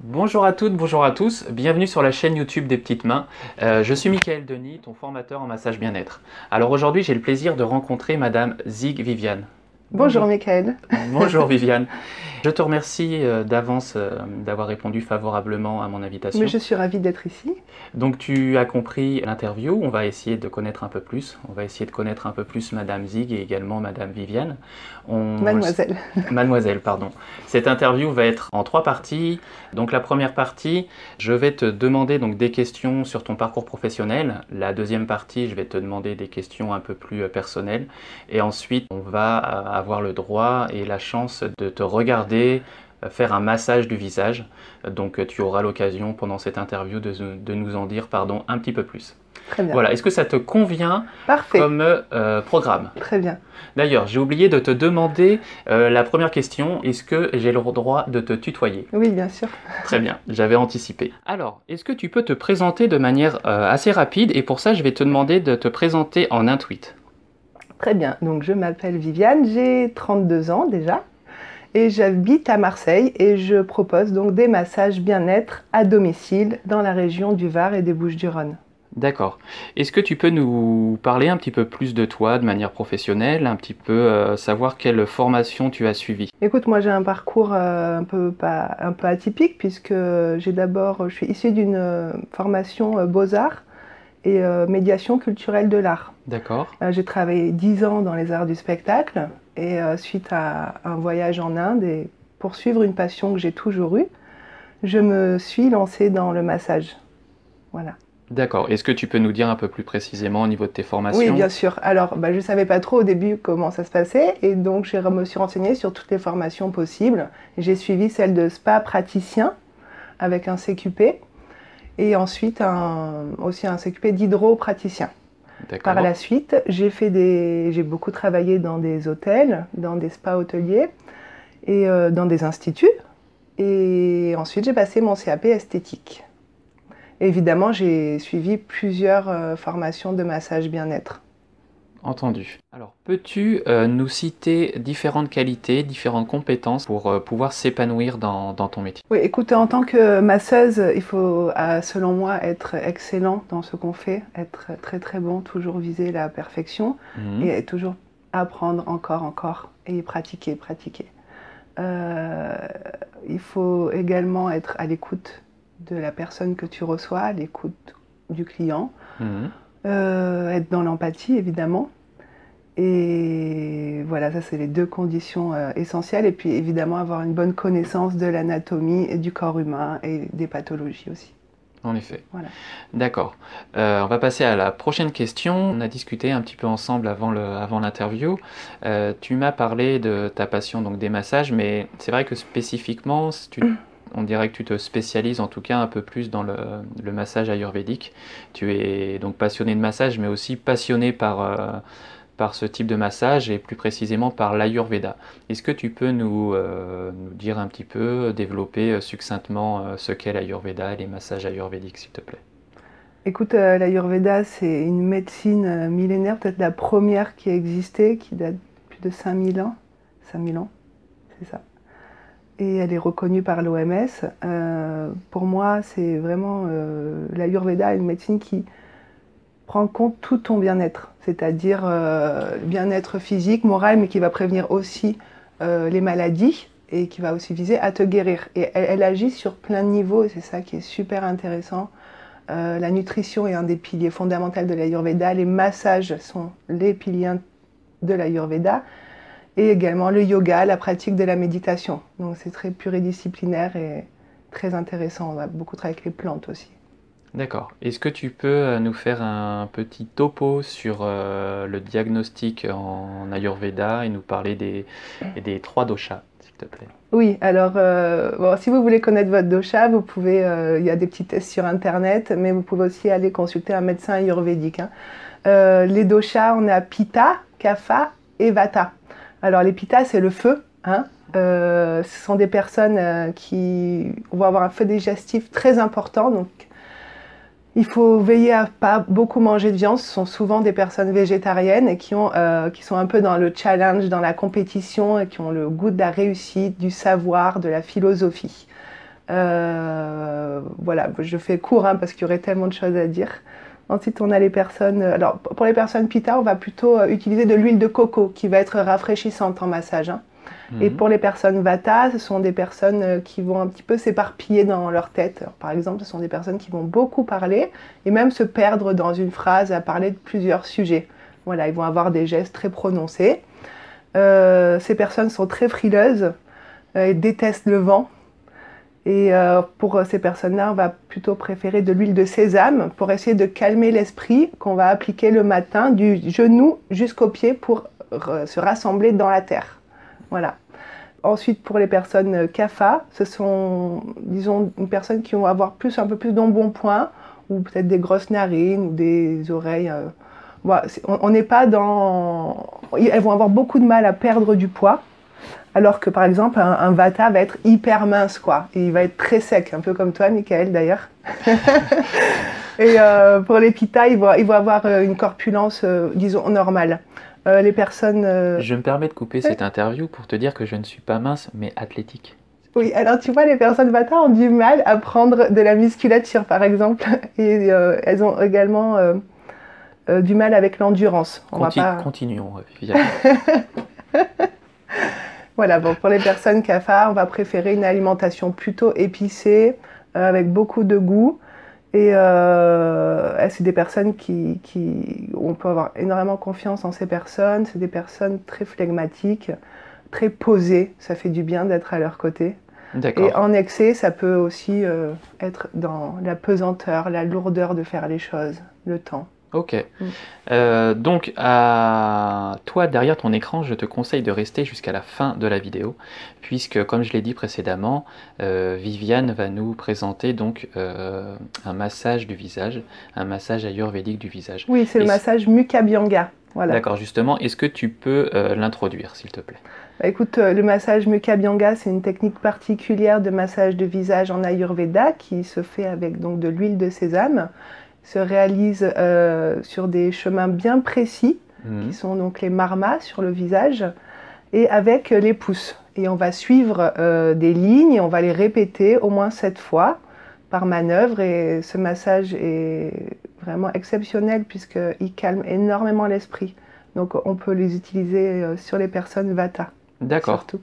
Bonjour à toutes, bonjour à tous, bienvenue sur la chaîne YouTube des Petites Mains. Je suis Michael Denis, ton formateur en massage bien-être. Alors aujourd'hui, j'ai le plaisir de rencontrer Madame Zig Viviane. Bonjour Bonjour. Michael. Bonjour Viviane. Je te remercie d'avance d'avoir répondu favorablement à mon Mais invitation. je suis ravie d'être ici. Donc tu as compris l'interview, on va essayer de connaître un peu plus. On va essayer de connaître un peu plus Madame Zig et également Madame Viviane. Mademoiselle. Mademoiselle, pardon. Cette interview va être en 3 parties. Donc la première partie, je vais te demander donc des questions sur ton parcours professionnel. La deuxième partie, je vais te demander des questions un peu plus personnelles. Et ensuite, on va avoir le droit et la chance de te regarder faire un massage du visage. Donc tu auras l'occasion pendant cette interview de nous en dire un petit peu plus. Très bien. Voilà, est-ce que ça te convient Parfait. comme programme? Très bien. D'ailleurs, j'ai oublié de te demander la première question, est-ce que j'ai le droit de te tutoyer? Oui, bien sûr. Très bien, j'avais anticipé. Alors, est-ce que tu peux te présenter de manière assez rapide? Et pour ça, je vais te demander de te présenter en un tweet. Très bien. Donc je m'appelle Viviane, j'ai 32 ans déjà et j'habite à Marseille et je propose donc des massages bien-être à domicile dans la région du Var et des Bouches-du-Rhône. D'accord. Est-ce que tu peux nous parler un petit peu plus de toi de manière professionnelle, un petit peu savoir quelle formation tu as suivie? Écoute, moi j'ai un parcours un peu atypique puisque je suis issue d'une formation Beaux-Arts et médiation culturelle de l'art. D'accord. J'ai travaillé 10 ans dans les arts du spectacle et suite à un voyage en Inde et pour suivre une passion que j'ai toujours eue, je me suis lancée dans le massage. Voilà. D'accord. Est-ce que tu peux nous dire un peu plus précisément au niveau de tes formations? Oui, bien sûr. Alors, je ne savais pas trop au début comment ça se passait et donc je me suis renseignée sur toutes les formations possibles. J'ai suivi celle de spa praticien avec un CQP et ensuite aussi un CQP d'hydropraticien. Par la suite, j'ai beaucoup travaillé dans des hôtels, dans des spas hôteliers et dans des instituts. Et ensuite, j'ai passé mon CAP esthétique. Et évidemment, j'ai suivi plusieurs formations de massage bien-être. Entendu. Alors, peux-tu nous citer différentes qualités, différentes compétences pour pouvoir s'épanouir dans ton métier? Oui, écoute, en tant que masseuse, il faut, selon moi, être excellent dans ce qu'on fait, être très très bon, toujours viser la perfection et toujours apprendre encore et pratiquer. Il faut également être à l'écoute de la personne que tu reçois, à l'écoute du client, être dans l'empathie évidemment. Et voilà, ça c'est les deux conditions essentielles. Et puis évidemment avoir une bonne connaissance de l'anatomie et du corps humain et des pathologies aussi. En effet. Voilà. D'accord. On va passer à la prochaine question. On a discuté un petit peu ensemble avant l'interview. Tu m'as parlé de ta passion donc des massages, mais c'est vrai que spécifiquement, on dirait que tu te spécialises en tout cas un peu plus dans le massage ayurvédique. Tu es donc passionné de massage, mais aussi passionné par ce type de massage et plus précisément par l'Ayurveda. Est-ce que tu peux nous dire un petit peu, développer succinctement ce qu'est l'Ayurveda et les massages ayurvédiques, s'il te plaît? Écoute, l'Ayurveda, c'est une médecine millénaire, peut-être la première qui a existé, qui date de plus de 5000 ans. 5000 ans, c'est ça. Et elle est reconnue par l'OMS. Pour moi, c'est vraiment l'Ayurveda, une médecine qui prend en compte tout ton bien-être, c'est-à-dire bien-être physique, moral, mais qui va prévenir aussi les maladies et qui va aussi viser à te guérir. Et elle agit sur plein de niveaux et c'est ça qui est super intéressant. La nutrition est un des piliers fondamentaux de l'Ayurveda, les massages sont les piliers de l'Ayurveda et également le yoga, la pratique de la méditation. Donc c'est très pluridisciplinaire et très intéressant. On va beaucoup travailler avec les plantes aussi. D'accord. Est-ce que tu peux nous faire un petit topo sur le diagnostic en Ayurveda et nous parler des 3 doshas, s'il te plaît? Oui, alors bon, si vous voulez connaître votre dosha, vous pouvez, il y a des petits tests sur internet, mais vous pouvez aussi aller consulter un médecin ayurvédique. Les doshas, on a Pitta, Kapha et Vata. Alors les Pitta, c'est le feu. Ce sont des personnes qui vont avoir un feu digestif très important, donc il faut veiller à pas beaucoup manger de viande. Ce sont souvent des personnes végétariennes et qui sont un peu dans le challenge, dans la compétition et qui ont le goût de la réussite, du savoir, de la philosophie. Voilà, je fais court hein, parce qu'il y aurait tellement de choses à dire. Ensuite, on a les personnes. Alors, pour les personnes Pitta, on va plutôt utiliser de l'huile de coco qui va être rafraîchissante en massage. Hein. Et pour les personnes Vata, ce sont des personnes qui vont un petit peu s'éparpiller dans leur tête. Alors, par exemple, ce sont des personnes qui vont beaucoup parler et même se perdre dans une phrase à parler de plusieurs sujets. Voilà, ils vont avoir des gestes très prononcés. Ces personnes sont très frileuses et détestent le vent. Et pour ces personnes-là, on va plutôt préférer de l'huile de sésame pour essayer de calmer l'esprit qu'on va appliquer le matin du genou jusqu'au pied pour se rassembler dans la terre. Voilà. Ensuite, pour les personnes Kapha, ce sont, disons, une personne qui vont avoir un peu plus d'embonpoint ou peut-être des grosses narines ou des oreilles. Voilà, on n'est pas dans... Elles vont avoir beaucoup de mal à perdre du poids. Alors que par exemple, un Vata va être hyper mince, quoi. Et il va être très sec, un peu comme toi, Michael, d'ailleurs. Et pour les Pitta, ils vont avoir une corpulence, disons, normale. Les personnes... Je me permets de couper cette interview pour te dire que je ne suis pas mince, mais athlétique. Oui, alors tu vois, les personnes Vata ont du mal à prendre de la musculature, par exemple. Et elles ont également du mal avec l'endurance. Continuons, Viviane. Voilà, bon, pour les personnes Kapha, on va préférer une alimentation plutôt épicée, avec beaucoup de goût. Et c'est des personnes on peut avoir énormément confiance en ces personnes. C'est des personnes très flegmatiques, très posées. Ça fait du bien d'être à leur côté. D'accord. Et en excès, ça peut aussi être dans la pesanteur, la lourdeur de faire les choses, le temps. Ok. Donc, toi, derrière ton écran, je te conseille de rester jusqu'à la fin de la vidéo, puisque, comme je l'ai dit précédemment, Viviane va nous présenter donc un massage du visage, un massage ayurvédique du visage. Oui, c'est le massage Mukha Abhyanga. Voilà. D'accord, justement, est-ce que tu peux l'introduire, s'il te plaît? Bah, écoute, le massage Mukha Abhyanga, c'est une technique particulière de massage de visage en Ayurveda qui se fait avec donc de l'huile de sésame. Se réalise sur des chemins bien précis, qui sont donc les marmas sur le visage, et avec les pouces. Et on va suivre des lignes et on va les répéter au moins 7 fois par manœuvre. Et ce massage est vraiment exceptionnel puisqu'il calme énormément l'esprit. Donc on peut les utiliser sur les personnes Vata. D'accord. Surtout.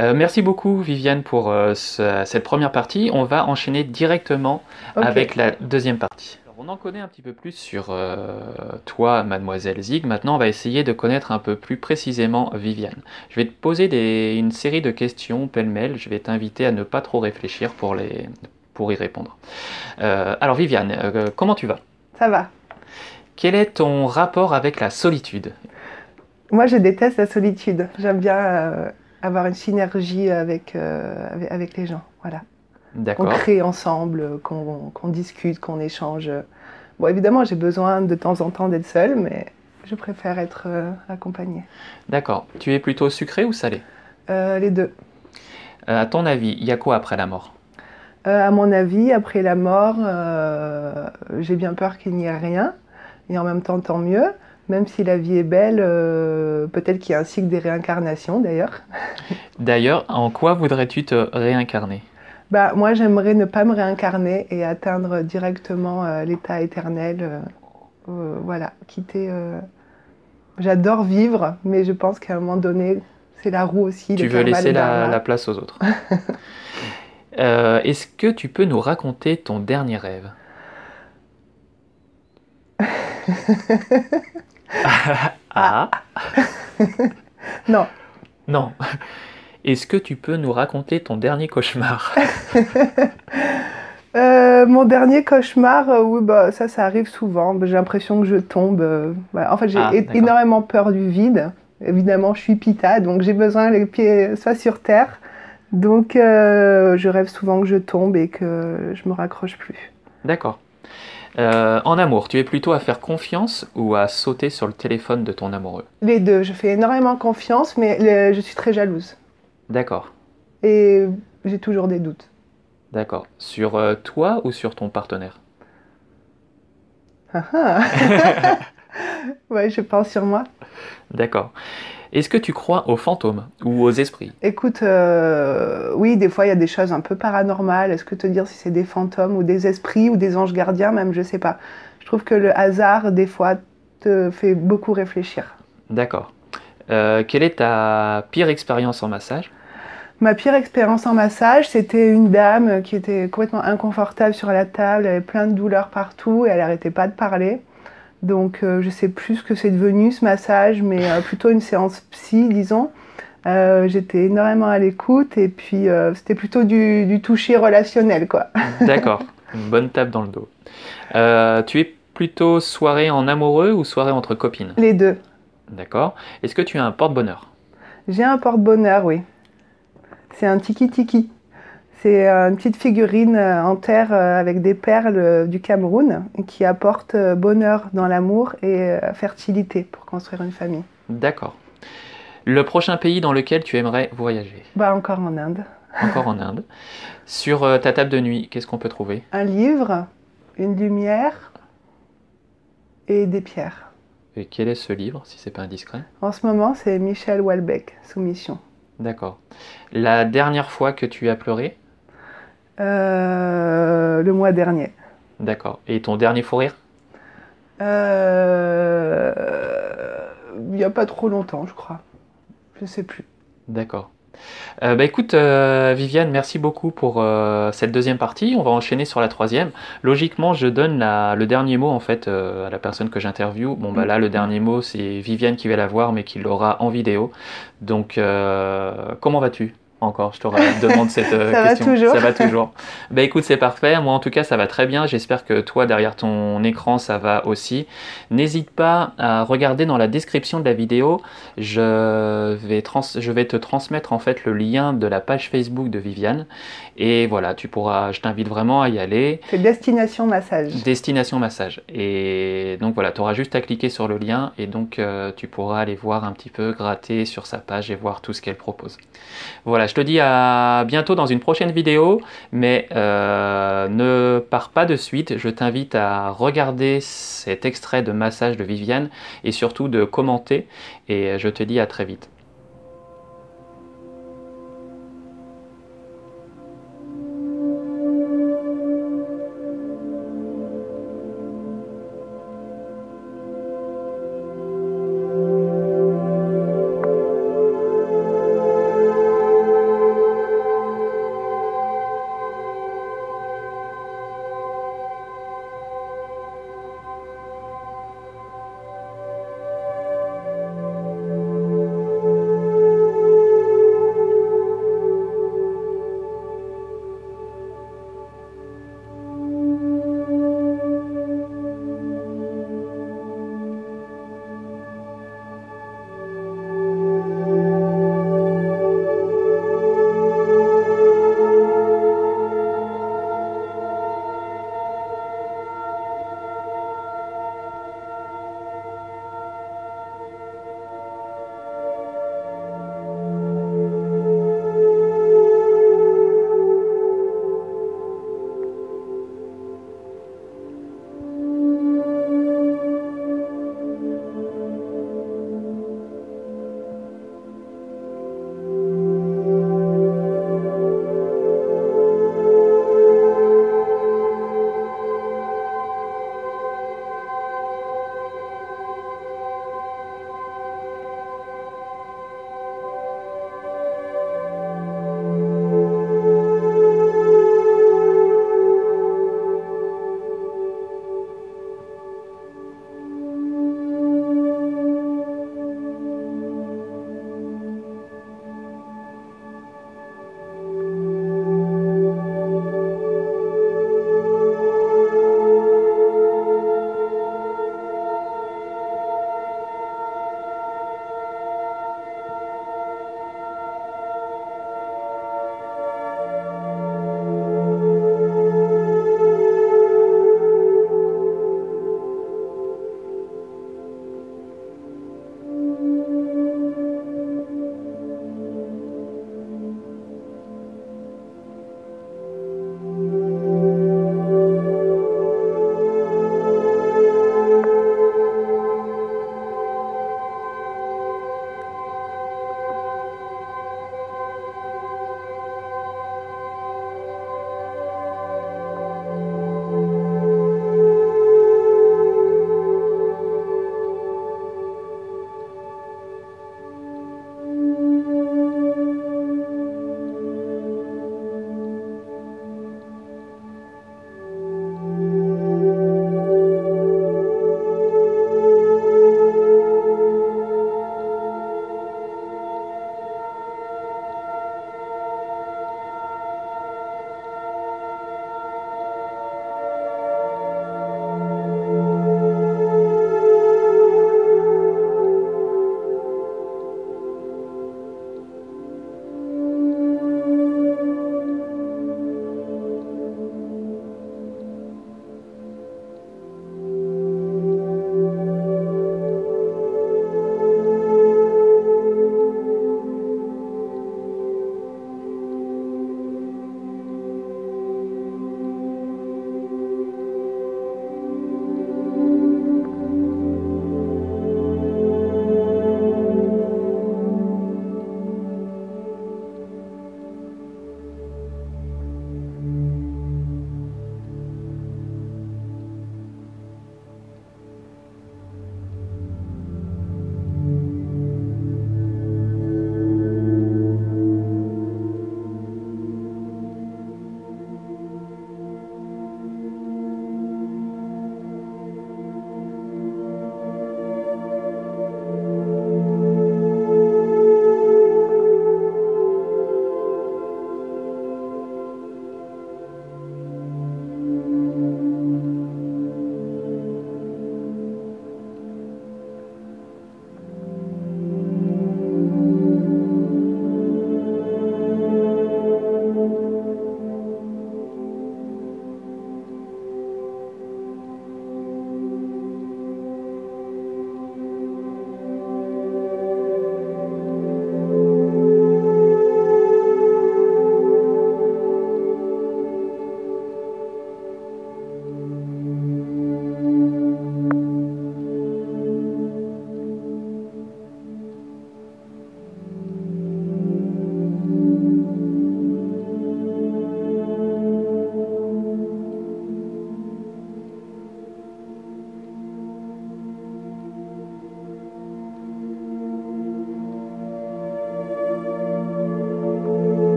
Merci beaucoup Viviane pour cette première partie. On va enchaîner directement avec la deuxième partie. Alors, on en connaît un petit peu plus sur toi, Mademoiselle Zig. Maintenant, on va essayer de connaître un peu plus précisément Viviane. Je vais te poser une série de questions pêle-mêle. Je vais t'inviter à ne pas trop réfléchir pour y répondre. Alors Viviane, comment tu vas? Ça va. Quel est ton rapport avec la solitude? Moi, je déteste la solitude. J'aime bien... avoir une synergie avec les gens, voilà. D'accord. Qu'on crée ensemble, qu'on discute, qu'on échange. Bon, évidemment, j'ai besoin de temps en temps d'être seule, mais je préfère être accompagnée. D'accord. Tu es plutôt sucré ou salé? Les deux. À ton avis, il y a quoi après la mort? À mon avis, après la mort, j'ai bien peur qu'il n'y ait rien, et en même temps, tant mieux. Même si la vie est belle, peut-être qu'il y a un cycle des réincarnations d'ailleurs. D'ailleurs, en quoi voudrais-tu te réincarner? Bah, moi, j'aimerais ne pas me réincarner et atteindre directement l'état éternel. Voilà, quitter... J'adore vivre, mais je pense qu'à un moment donné, c'est la roue aussi. Tu veux laisser la place aux autres. Est-ce que tu peux nous raconter ton dernier rêve? Ah. Non. Non. Est-ce que tu peux nous raconter ton dernier cauchemar? Mon dernier cauchemar, oui, bah, ça arrive souvent. J'ai l'impression que je tombe. Voilà. En fait, j'ai énormément peur du vide. Évidemment, je suis Pitta, donc j'ai besoin que les pieds soient sur terre. Donc, je rêve souvent que je tombe et que je me raccroche plus. D'accord. En amour, tu es plutôt à faire confiance ou à sauter sur le téléphone de ton amoureux? Les deux. Je fais énormément confiance, mais je suis très jalouse. D'accord. Et j'ai toujours des doutes. D'accord. Sur toi ou sur ton partenaire? Ouais, je pense sur moi. D'accord. Est-ce que tu crois aux fantômes ou aux esprits? Écoute, oui, des fois il y a des choses un peu paranormales. Est-ce que te dire si c'est des fantômes ou des esprits ou des anges gardiens, même, je sais pas. Je trouve que le hasard, des fois, te fait beaucoup réfléchir. D'accord. Quelle est ta pire expérience en massage? Ma pire expérience en massage, c'était une dame qui était complètement inconfortable sur la table, elle avait plein de douleurs partout et elle n'arrêtait pas de parler. Donc je sais plus ce que c'est devenu ce massage, mais plutôt une séance psy, disons. J'étais énormément à l'écoute et puis c'était plutôt du toucher relationnel, quoi. D'accord, une bonne tape dans le dos. Tu es plutôt soirée en amoureux ou soirée entre copines? Les deux. D'accord. Est-ce que tu as un porte-bonheur? J'ai un porte-bonheur, oui. C'est un tiki-tiki. C'est une petite figurine en terre avec des perles du Cameroun qui apporte bonheur dans l'amour et fertilité pour construire une famille. D'accord. Le prochain pays dans lequel tu aimerais voyager? Bah, encore en Inde. Encore en Inde. Sur ta table de nuit, qu'est-ce qu'on peut trouver? Un livre, une lumière et des pierres. Et quel est ce livre, si c'est pas indiscret? En ce moment, c'est Michel Houellebecq, Soumission. D'accord. La dernière fois que tu as pleuré? Le mois dernier. D'accord. Et ton dernier fou rire? Il n'y a pas trop longtemps, je crois. Je sais plus. D'accord. Bah écoute, Viviane, merci beaucoup pour cette deuxième partie. On va enchaîner sur la troisième. Logiquement, je donne le dernier mot en fait à la personne que j'interviewe. Bon bah là, le dernier mot, c'est Viviane qui va la voir, mais qui l'aura en vidéo. Donc, comment vas-tu? Encore, je te demande cette Ça va question. toujours. Ça va toujours. Bah écoute, c'est parfait. Moi, en tout cas, ça va très bien. J'espère que toi, derrière ton écran, ça va aussi. N'hésite pas à regarder dans la description de la vidéo. Je vais te transmettre en fait le lien de la page Facebook de Viviane. Et voilà, je t'invite vraiment à y aller. C'est Destination Massage. Destination massage. Et donc voilà, tu auras juste à cliquer sur le lien et donc tu pourras aller voir un petit peu, gratter sur sa page et voir tout ce qu'elle propose. Voilà, je te dis à bientôt dans une prochaine vidéo, mais ne pars pas de suite. Je t'invite à regarder cet extrait de massage de Viviane et surtout de commenter. Et je te dis à très vite.